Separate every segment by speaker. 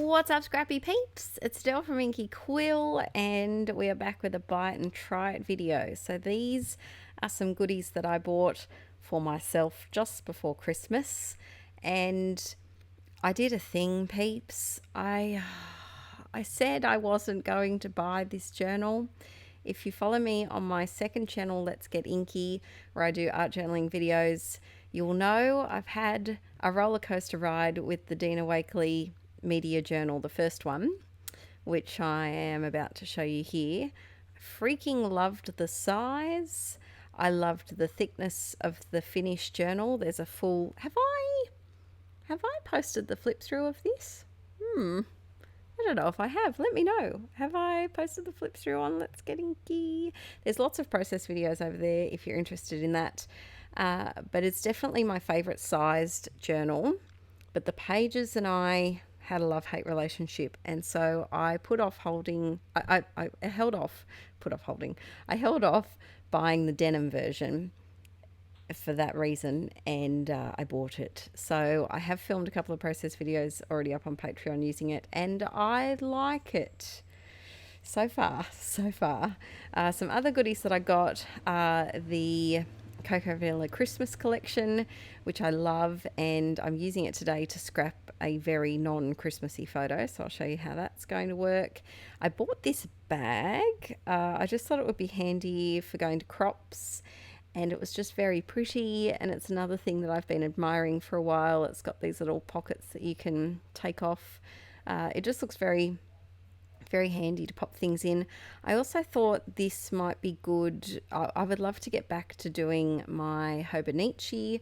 Speaker 1: What's up, Scrappy peeps? It's Del from Inkie Quill, and we are back with a buy it and try it video. So these are some goodies that I bought for myself just before Christmas, and I did a thing, peeps. I said I wasn't going to buy this journal. If you follow me on my second channel, Let's Get Inky, where I do art journaling videos, you'll know I've had a roller coaster ride with the Dina Wakley Media Journal, the first one, which I am about to show you here. Freaking loved the size. I loved the thickness of the finished journal. There's a full... Have I posted the flip through of this? I don't know if I have. Let me know. Have I posted the flip through on Let's Get Inky? There's lots of process videos over there if you're interested in that. But it's definitely my favourite sized journal. But the pages and I had a love-hate relationship, and so I put off holding. I held off buying the denim version for that reason, and I bought it. So I have filmed a couple of process videos already up on Patreon using it, and I like it so far. Some other goodies that I got are the Cocoa Vanilla Christmas collection, which I love, and I'm using it today to scrap a very non-Christmassy photo, so I'll show you how that's going to work. I bought this bag. I just thought it would be handy for going to crops, and it was just very pretty, and it's another thing that I've been admiring for a while. It's got these little pockets that you can take off. It just looks very handy to pop things in. I also thought this might be good. I would love to get back to doing my Fauxbonichi,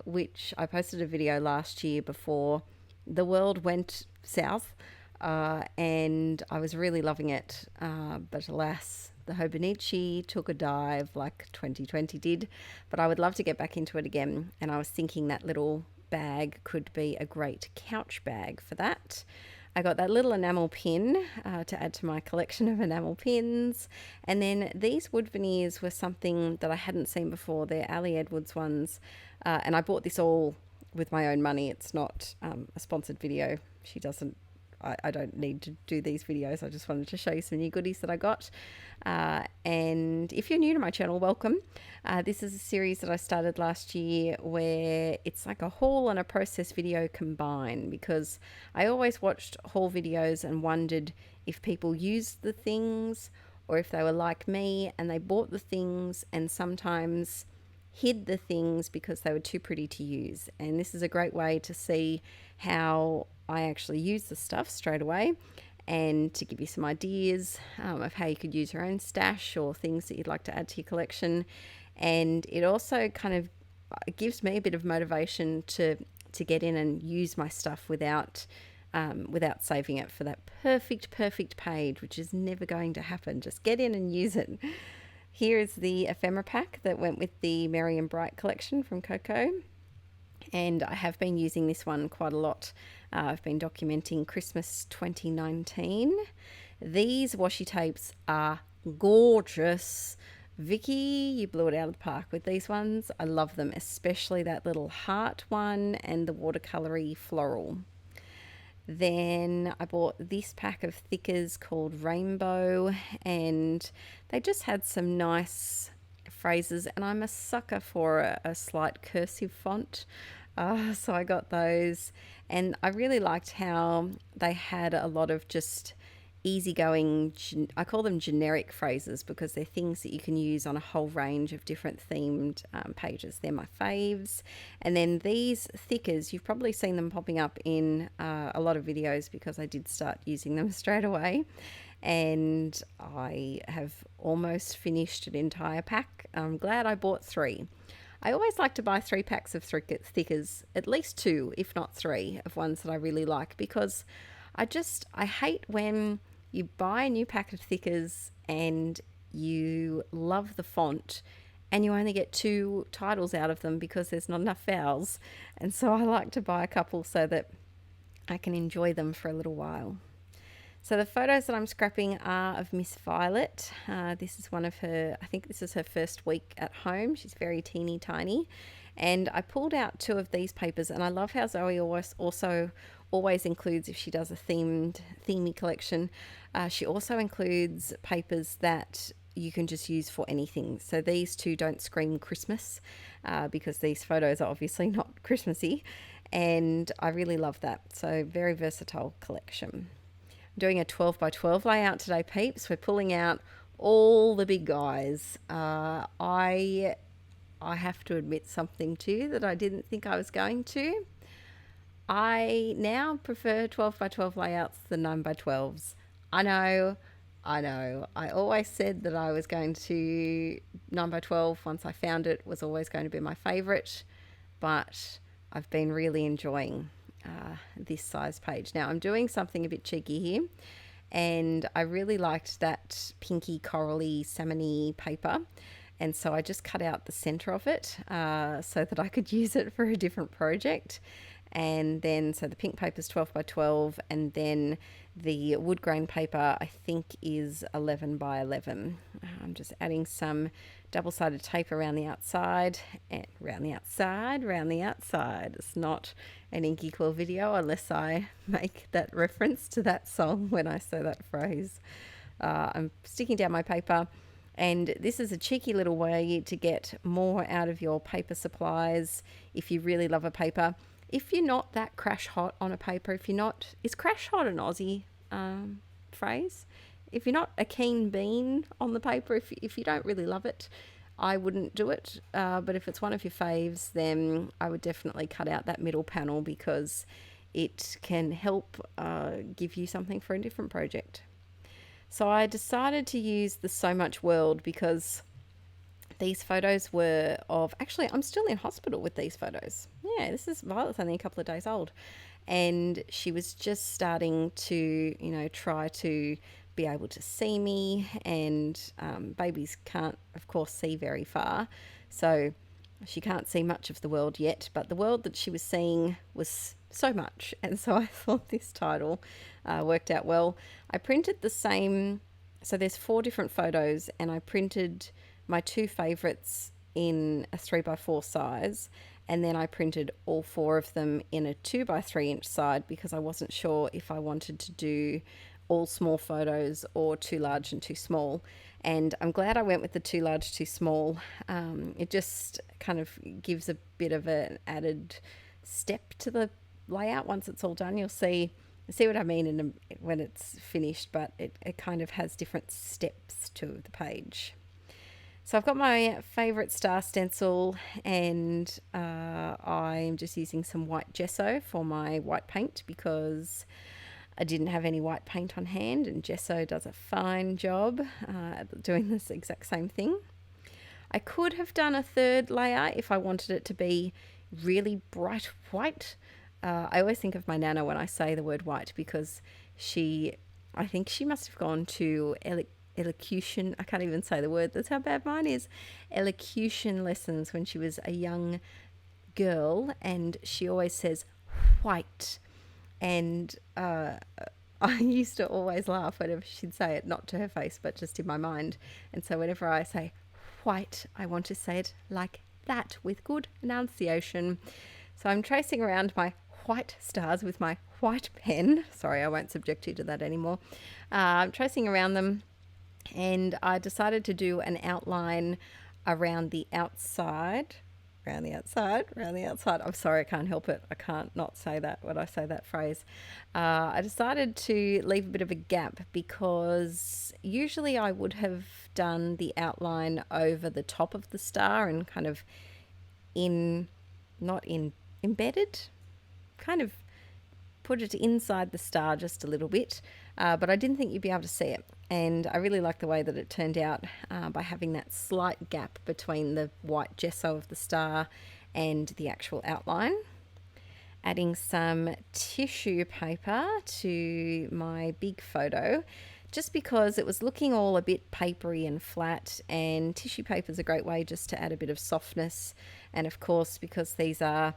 Speaker 1: which I posted a video last year before the world went south, and I was really loving it, but alas, the Fauxbonichi took a dive like 2020 did. But I would love to get back into it again, and I was thinking that little bag could be a great couch bag for that. I got that little enamel pin to add to my collection of enamel pins. And then these wood veneers were something that I hadn't seen before. They're Ali Edwards ones. And I bought this all with my own money. It's not a sponsored video. She doesn't... I don't need to do these videos. I just wanted to show you some new goodies that I got. And if you're new to my channel, welcome. This is a series that I started last year where it's like a haul and a process video combined, because I always watched haul videos and wondered if people used the things or if they were like me and they bought the things and sometimes hid the things because they were too pretty to use. And this is a great way to see how I actually use the stuff straight away, and to give you some ideas of how you could use your own stash or things that you'd like to add to your collection. And it also kind of gives me a bit of motivation to get in and use my stuff without saving it for that perfect page, which is never going to happen. Just get in and use it. Here is the ephemera pack that went with the Merry and Bright collection from Coco, and I have been using this one quite a lot. I've been documenting Christmas 2019. These washi tapes are gorgeous. Vicky, you blew it out of the park with these ones. I love them, especially that little heart one and the watercolory floral. Then I bought this pack of thickers called Rainbow, and they just had some nice phrases, and I'm a sucker for a slight cursive font. So I got those, and I really liked how they had a lot of just easygoing, I call them generic phrases because they're things that you can use on a whole range of different themed pages. They're my faves. And then these thickers, you've probably seen them popping up in a lot of videos because I did start using them straight away. And I have almost finished an entire pack. I'm glad I bought 3. I always like to buy 3 packs of thickers, at least 2, if not 3, of ones that I really like, because I hate when you buy a new pack of thickers and you love the font and you only get 2 titles out of them because there's not enough vowels. And so I like to buy a couple so that I can enjoy them for a little while. So the photos that I'm scrapping are of Miss Violet. This is one of her, I think this is her first week at home. She's very teeny tiny. And I pulled out 2 of these papers, and I love how Zoe also always includes, if she does a themey collection, she also includes papers that you can just use for anything. So these two don't scream Christmas, because these photos are obviously not Christmassy, and I really love that. So very versatile collection. I'm doing a 12 by 12 layout today, peeps. We're pulling out all the big guys. I have to admit something too that I didn't think I was going to. I now prefer 12 by 12 layouts than 9 by 12s. I know. I always said that I was going to 9 by 12 once I found it was always going to be my favourite, but I've been really enjoying this size page. Now I'm doing something a bit cheeky here, and I really liked that pinky corally salmony paper, and so I just cut out the center of it so that I could use it for a different project. And then so the pink paper is 12 by 12, and then the wood grain paper I think is 11 by 11. I'm just adding some double-sided tape around the outside, and around the outside. It's not an Inkie Quill video unless I make that reference to that song when I say that phrase. I'm sticking down my paper, and this is a cheeky little way to get more out of your paper supplies if you really love a paper. If you're not that crash hot on a paper, is crash hot an Aussie phrase? If you're not a keen bean on the paper, if you don't really love it, I wouldn't do it. But if it's one of your faves, then I would definitely cut out that middle panel, because it can help give you something for a different project. So I decided to use the So Much World because these photos were of, actually I'm still in hospital with these photos. Yeah, this is Violet's only a couple of days old, and she was just starting to, try to be able to see me, and babies can't, of course, see very far, so she can't see much of the world yet, but the world that she was seeing was so much, and so I thought this title worked out well. I printed the same, so there's 4 different photos, and I printed my 2 favorites in a 3x4 size, and then I printed all 4 of them in a 2x3 inch side, because I wasn't sure if I wanted to do all small photos or too large and too small. And I'm glad I went with the too large, too small. It just kind of gives a bit of an added step to the layout once it's all done. You'll see what I mean when it's finished, but it kind of has different steps to the page. So I've got my favourite star stencil, and I'm just using some white gesso for my white paint because I didn't have any white paint on hand, and gesso does a fine job doing this exact same thing. I could have done a 3rd layer if I wanted it to be really bright white. I always think of my Nana when I say the word white, because I think she must have gone to elocution, I can't even say the word, that's how bad mine is, elocution lessons when she was a young girl, and she always says white, and I used to always laugh whenever she'd say it, not to her face but just in my mind, and so whenever I say white, I want to say it like that with good enunciation. So I'm tracing around my white stars with my white pen. Sorry, I won't subject you to that anymore. I'm tracing around them, and I decided to do an outline around the outside. I'm sorry, I can't help it. I can't not say that when I say that phrase. I decided to leave a bit of a gap, because usually I would have done the outline over the top of the star and kind of embedded, kind of put it inside the star just a little bit, but I didn't think you'd be able to see it, and I really like the way that it turned out by having that slight gap between the white gesso of the star and the actual outline. Adding some tissue paper to my big photo, just because it was looking all a bit papery and flat, and tissue paper is a great way just to add a bit of softness, and of course because these are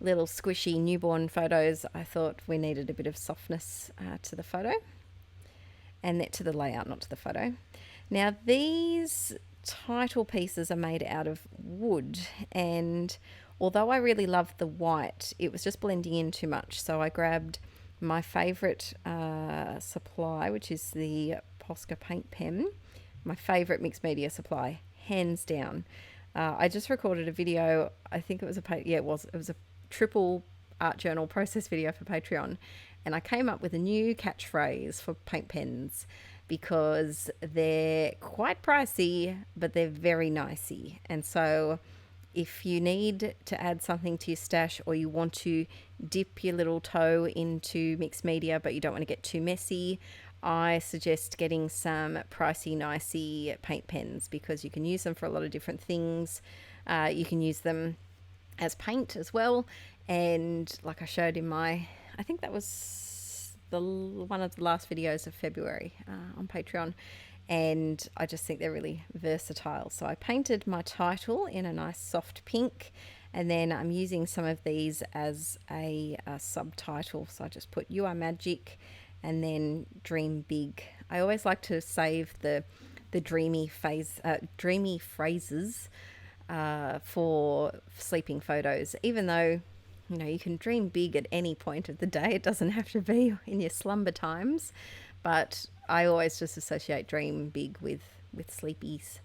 Speaker 1: little squishy newborn photos, I thought we needed a bit of softness to the photo, and to the layout, not to the photo. Now these title pieces are made out of wood, and although I really loved the white, it was just blending in too much, so I grabbed my favourite supply, which is the Posca paint pen, my favourite mixed media supply, hands down. I just recorded a video. I think it was it was a triple art journal process video for Patreon, and I came up with a new catchphrase for paint pens because they're quite pricey, but they're very nicey. And so if you need to add something to your stash, or you want to dip your little toe into mixed media but you don't want to get too messy, I suggest getting some pricey, nicey paint pens, because you can use them for a lot of different things. You can use them as paint as well. And like I showed in my, I think that was one of the last videos of February on Patreon. And I just think they're really versatile. So I painted my title in a nice soft pink, and then I'm using some of these as a subtitle. So I just put "You Are Magic" and then "Dream Big." I always like to save the dreamy phrases for sleeping photos, even though, you know, you can dream big at any point of the day. It doesn't have to be in your slumber times, but I always just associate dream big with sleepies.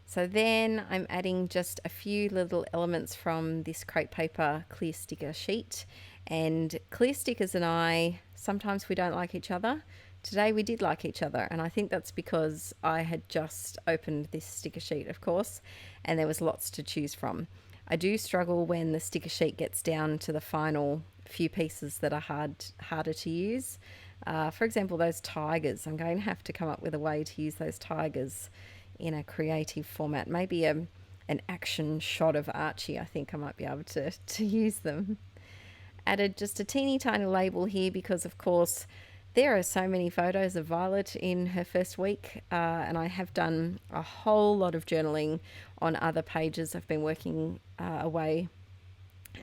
Speaker 1: So then I'm adding just a few little elements from this crepe paper clear sticker sheet. And clear stickers and I, sometimes we don't like each other. Today we did like each other, and I think that's because I had just opened this sticker sheet, of course, and there was lots to choose from. I do struggle when the sticker sheet gets down to the final few pieces that are harder to use. For example, those tigers. I'm going to have to come up with a way to use those tigers in a creative format. Maybe an action shot of Archie. I think I might be able to use them. Added just a teeny tiny label here because, of course, there are so many photos of Violet in her first week, and I have done a whole lot of journaling on other pages. I've been working away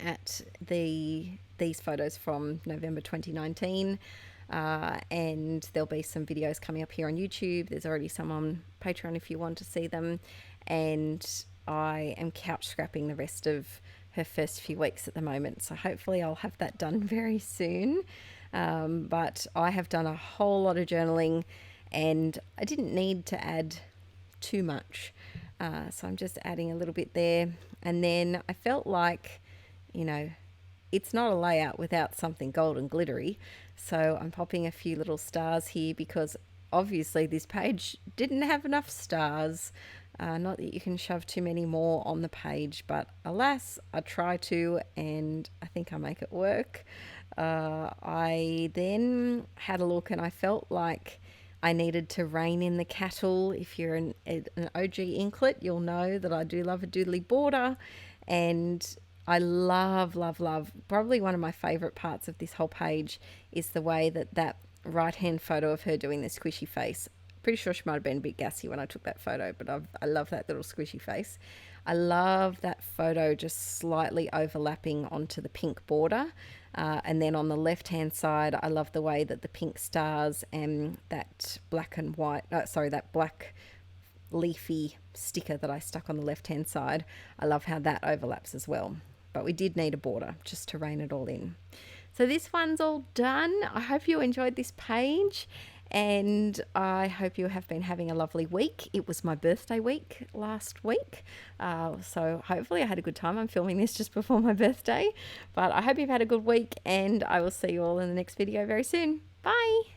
Speaker 1: at these photos from November 2019. And there'll be some videos coming up here on YouTube. There's already some on Patreon if you want to see them. And I am couch scrapping the rest of her first few weeks at the moment. So hopefully I'll have that done very soon. But I have done a whole lot of journaling, and I didn't need to add too much. So I'm just adding a little bit there. And then I felt like, you know, it's not a layout without something gold and glittery. So I'm popping a few little stars here because obviously this page didn't have enough stars. Not that you can shove too many more on the page, but alas, I try to, and I think I make it work. I then had a look and I felt like I needed to rein in the cattle. If you're an OG inklet, you'll know that I do love a doodly border, and I love, love, love. Probably one of my favourite parts of this whole page is the way that right-hand photo of her doing the squishy face. Pretty sure she might have been a bit gassy when I took that photo, but I love that little squishy face. I love that photo just slightly overlapping onto the pink border. And then on the left-hand side, I love the way that the pink stars and that black and white, that black leafy sticker that I stuck on the left-hand side. I love how that overlaps as well. But we did need a border just to rein it all in. So this one's all done. I hope you enjoyed this page, and I hope you have been having a lovely week. It was my birthday week last week, so hopefully I had a good time. I'm filming this just before my birthday, but I hope you've had a good week, and I will see you all in the next video very soon. Bye.